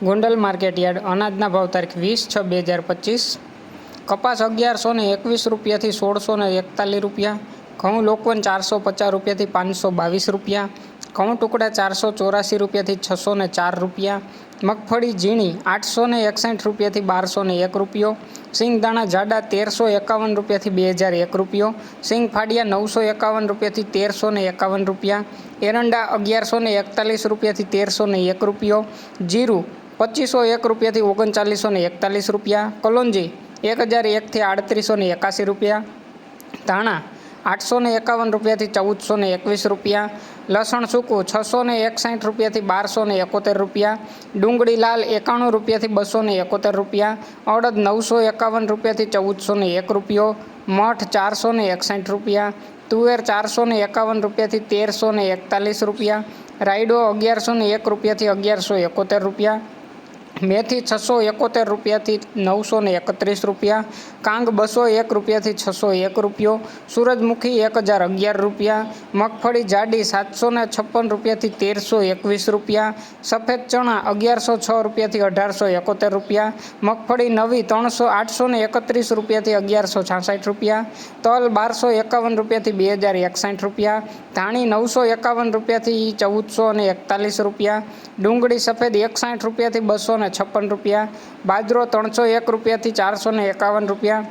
Gondal market yard અનાજના ભાવ તારીખ 20/6/2025। કપાસ 1121 રૂપિયાથી 1641 રૂપિયા, ઘઉં લોકવન 450 રૂપિયાથી 522 રૂપિયા, ઘઉં ટુકડા 484 રૂપિયાથી 604 રૂપિયા, મગફળી ઝીણી 861 રૂપિયાથી 1201 રૂપિયો, સિંગદાણા જાડા 1351 રૂપિયાથી 2001 રૂપિયો, સિંગ ફાડિયા 951 રૂપિયાથી 1351 રૂપિયા, એરંડા 1141 રૂપિયાથી 1301 રૂપિયો, જીરું 2501 રૂપિયાથી 3941 રૂપિયા, કલોંજી 1001થી 3881 રૂપિયા, ધાણા 851 રૂપિયાથી 1421 રૂપિયા, લસણ સૂકું 661 રૂપિયાથી 1271 રૂપિયા, ડુંગળી લાલ 91 રૂપિયાથી 271 રૂપિયા, અડદ 951 રૂપિયાથી 1401 રૂપિયો, મઠ 461 રૂપિયા, તુવેર 451 રૂપિયાથી 1341 રૂપિયા, રાયડો 1101 રૂપિયાથી 1171 રૂપિયા, મેથી 671 રૂપિયાથી 931 રૂપિયા, કાંગ 201 રૂપિયાથી 601 રૂપિયો, સૂરજમુખી 1011 રૂપિયા, મગફળી જાડી 756 રૂપિયાથી 1321 રૂપિયા, સફેદ ચણા 1106 રૂપિયાથી 1871 રૂપિયા, મગફળી નવી 831 રૂપિયાથી 1166 રૂપિયા, તલ 1251 રૂપિયાથી 2061 રૂપિયા, ધાણી 951 રૂપિયાથી 1441 રૂપિયા, ડુંગળી સફેદ 61 રૂપિયાથી 256 રૂપિયા, બાજરો 301 રૂપિયાથી 451 રૂપિયા,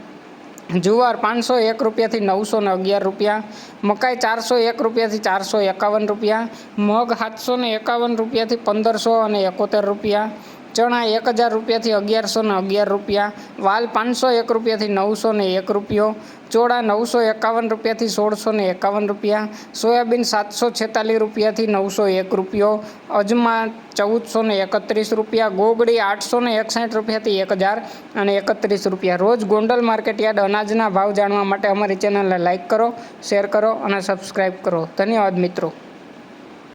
જુવાર 501 રૂપિયાથી 911 રૂપિયા, મકાઈ 401 રૂપિયાથી 451 રૂપિયા, મગ 751 રૂપિયાથી 1571 રૂપિયા, ચણા 1000 રૂપિયાથી 1111 રૂપિયા, વાલ 501 રૂપિયાથી 901 રૂપિયો, ચોળા 951 રૂપિયાથી 1651 રૂપિયા, સોયાબીન 746 રૂપિયાથી 901 રૂપિયો, અજમા 1431 રૂપિયા, ગોગડી 861 રૂપિયાથી 1031 રૂપિયા। રોજ ગોંડલ માર્કેટયાર્ડ અનાજના ભાવ જાણવા માટે અમારી ચેનલને લાઇક કરો, શેર કરો અને સબસ્ક્રાઈબ કરો। ધન્યવાદ મિત્રો।